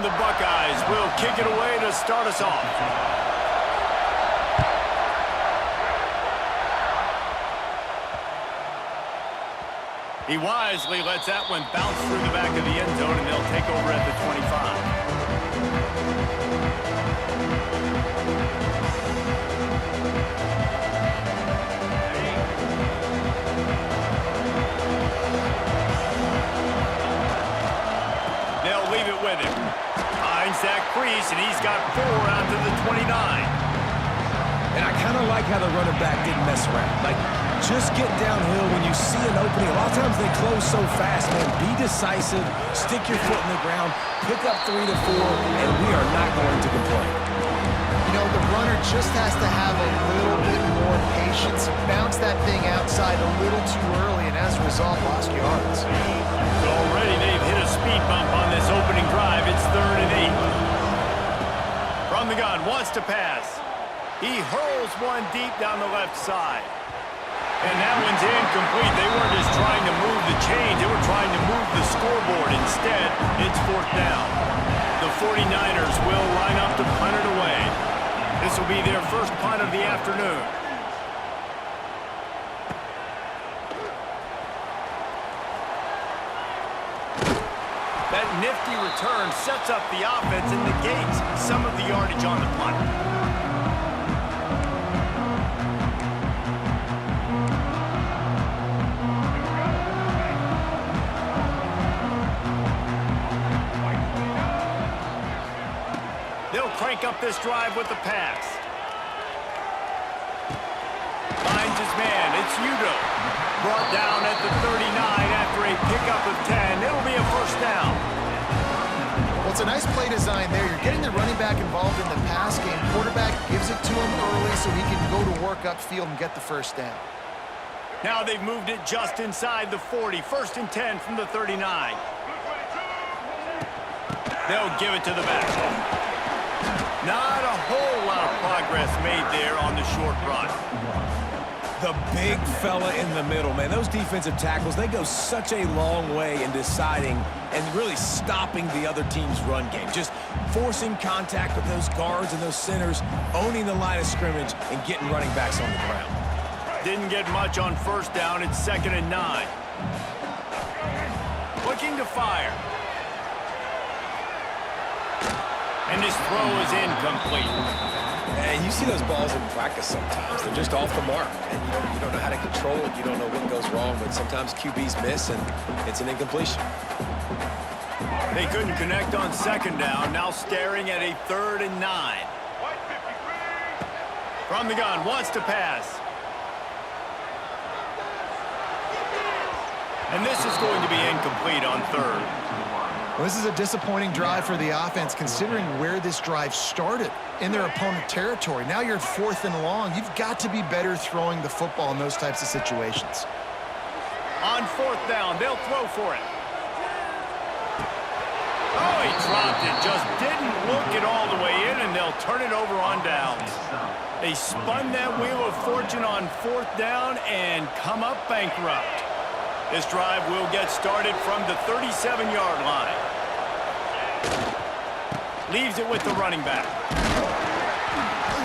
the Buckeyes will kick it away to start us off. He wisely lets that one bounce through the back of the end zone, and they'll take over at the 25. They'll leave it with him. Finds that crease, and he's got 4 out to the 29. And I kind of like how the running back didn't mess around. Like, just get downhill when you see an opening. A lot of times they close so fast, man. Be decisive, stick your foot in the ground, pick up 3 to 4, and we are not going to complain. You know, the runner just has to have a little bit more patience. Bounce that thing outside a little too early, and as a result, lost yards. So already they've hit a speed bump on this opening drive. It's 3rd and 8. From the gun, wants to pass. He hurls one deep down the left side. And that one's incomplete. They weren't just trying to move the chains. They were trying to move the scoreboard. Instead, it's 4th down. The 49ers will line up to punt it away. This will be their first punt of the afternoon. That nifty return sets up the offense and negates some of the yardage on the punt. They'll crank up this drive with the pass. Finds his man. It's Udo. Brought down at the 39 after a pickup of 10. It'll be a 1st down. Well, it's a nice play design there. You're getting the running back involved in the pass game. Quarterback gives it to him early so he can go to work upfield and get the 1st down. Now they've moved it just inside the 40. 1st and 10 from the 39. They'll give it to the back. Not a whole lot of progress made there on the short run. The big fella in the middle, man. Those defensive tackles, they go such a long way in deciding and really stopping the other team's run game. Just forcing contact with those guards and those centers, owning the line of scrimmage, and getting running backs on the ground. Didn't get much on 1st down. It's 2nd and 9. Looking to fire. And his throw is incomplete. And you see those balls in practice sometimes. They're just off the mark. And you don't know how to control it. You don't know what goes wrong. But sometimes QBs miss, and it's an incompletion. They couldn't connect on 2nd down. Now staring at a 3rd and 9. From the gun, wants to pass. And this is going to be incomplete on 3rd. Well, this is a disappointing drive for the offense considering where this drive started in their opponent territory. Now you're at 4th and long. You've got to be better throwing the football in those types of situations. On 4th down, they'll throw for it. Oh, he dropped it. Just didn't look it all the way in, and they'll turn it over on downs. They spun that wheel of fortune on 4th down and come up bankrupt. This drive will get started from the 37-yard line. Leaves it with the running back.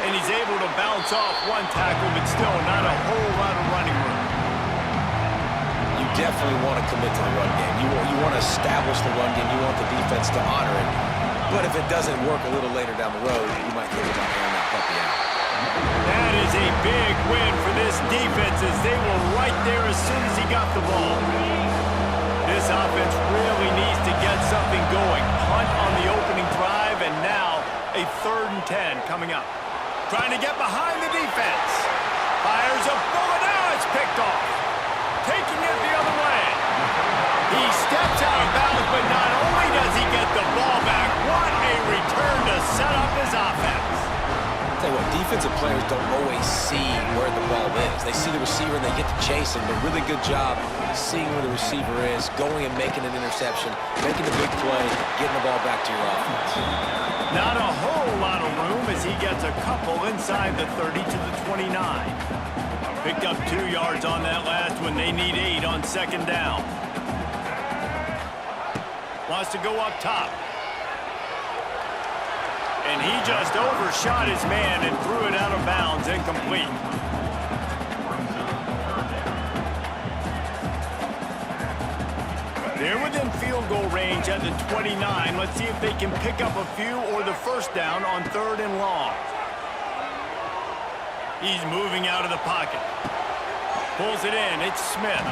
And he's able to bounce off one tackle, but still not a whole lot of running room. You definitely want to commit to the run game. You want to establish the run game. You want the defense to honor it. But if it doesn't work a little later down the road, you might think about airing that puppy out. That is a big win for this defense as they were right there as soon as he got the ball. This offense really needs to get something going. Punt on the opening drive, and now a 3rd and 10 coming up. Trying to get behind the defense. Fires a bullet. Now it's picked off. Taking it the other way. He steps out of bounds, but not only does he get the ball back, what a return to set up his offense. Tell you what, defensive players don't always see where the ball is. They see the receiver and they get to chase him. A really good job seeing where the receiver is, going and making an interception, making a big play, getting the ball back to your offense. Not a whole lot of room as he gets a couple inside the 30 to the 29. Picked up 2 yards on that last one. They need 8 on 2nd down. Wants to go up top. And he just overshot his man and threw it out of bounds, incomplete. They're within field goal range at the 29. Let's see if they can pick up a few or the first down on 3rd and long. He's moving out of the pocket. Pulls it in. It's Smith.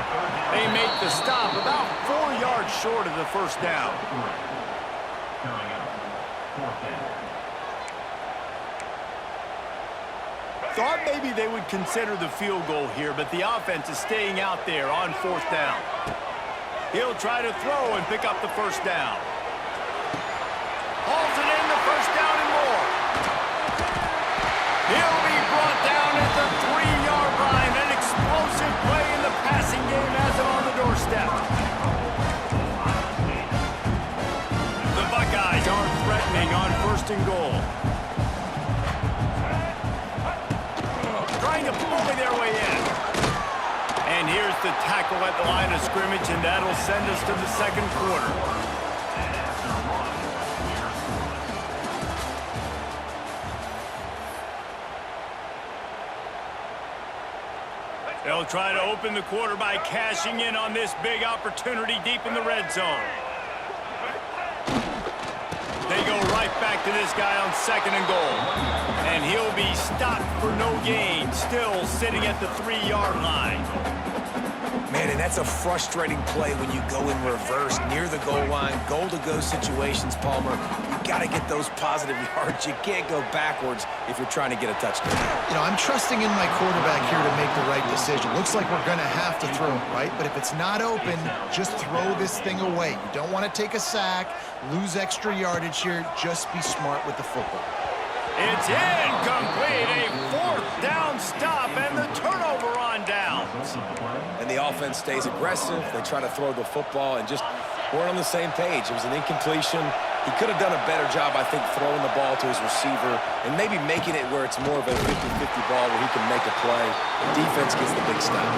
They make the stop about 4 yards short of the first down. Thought maybe they would consider the field goal here, but the offense is staying out there on 4th down. He'll try to throw and pick up the first down. Hauls it in, the first down and more. He'll be brought down at the 3-yard line. An explosive play in the passing game has him on the doorstep. The Buckeyes are threatening on 1st and goal. Trying to bully their way in. And here's the tackle at the line of scrimmage, and that'll send us to the 2nd quarter. They'll try to open the quarter by cashing in on this big opportunity deep in the red zone. They go right back to this guy on 2nd and goal. And he'll be stopped for no gain, still sitting at the 3-yard line. Man, and that's a frustrating play when you go in reverse near the goal line, goal-to-go situations, Palmer. You got to get those positive yards. You can't go backwards if you're trying to get a touchdown. You know, I'm trusting in my quarterback here to make the right decision. Looks like we're going to have to throw it, right? But if it's not open, just throw this thing away. You don't want to take a sack, lose extra yardage here. Just be smart with the football. It's incomplete. A 4th down stop and the turnover on downs. And the offense stays aggressive. They try to throw the football and just weren't on the same page. It was an incompletion. He could have done a better job, I think, throwing the ball to his receiver and maybe making it where it's more of a 50-50 ball where he can make a play. The defense gets the big stop.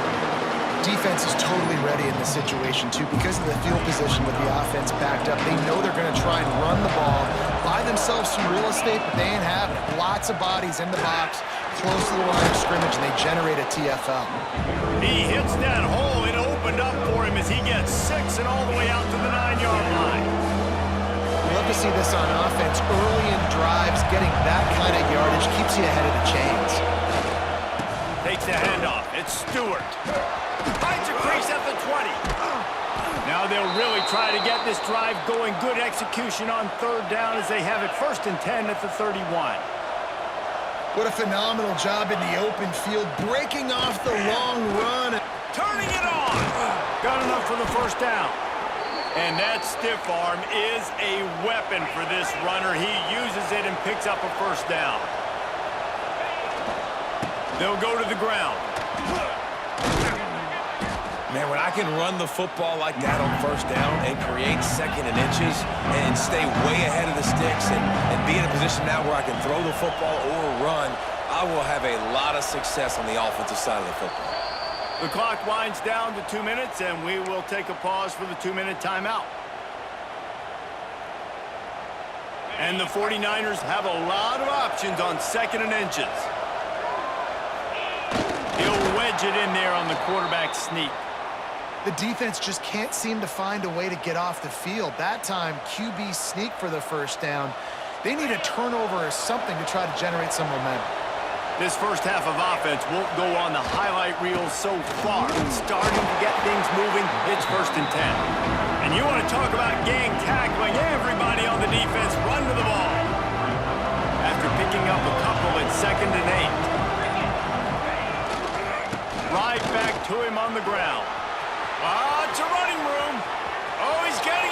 Defense is totally ready in this situation, too, because of the field position with the offense backed up. They know they're going to try and run the ball, buy themselves some real estate, but they ain't having it. Lots of bodies in the box, close to the line of scrimmage, and they generate a TFL. He hits that hole. It opened up for him as he gets 6 and all the way out to the 9-yard line. Love to see this on offense. Early in drives, getting that kind of yardage keeps you ahead of the chains. Takes the handoff. It's Stewart. Finds a crease at the 20. Now they'll really try to get this drive going. Good execution on 3rd down as they have it 1st and 10 at the 31. What a phenomenal job in the open field, breaking off the long run. Turning it on. Got enough for the first down. And that stiff arm is a weapon for this runner. He uses it and picks up a first down. They'll go to the ground. Man, when I can run the football like that on 1st down and create 2nd and inches and stay way ahead of the sticks and be in a position now where I can throw the football or run, I will have a lot of success on the offensive side of the football. The clock winds down to 2 minutes, and we will take a pause for the 2-minute timeout. And the 49ers have a lot of options on 2nd and inches. He'll wedge it in there on the quarterback sneak. The defense just can't seem to find a way to get off the field. That time, QB sneak for the first down. They need a turnover or something to try to generate some momentum. This first half of offense won't go on the highlight reel so far. Starting to get things moving, it's 1st and 10. And you want to talk about gang tackling, everybody on the defense run to the ball. After picking up a couple at 2nd and 8. Right back to him on the ground. It's a running room. Oh, he's getting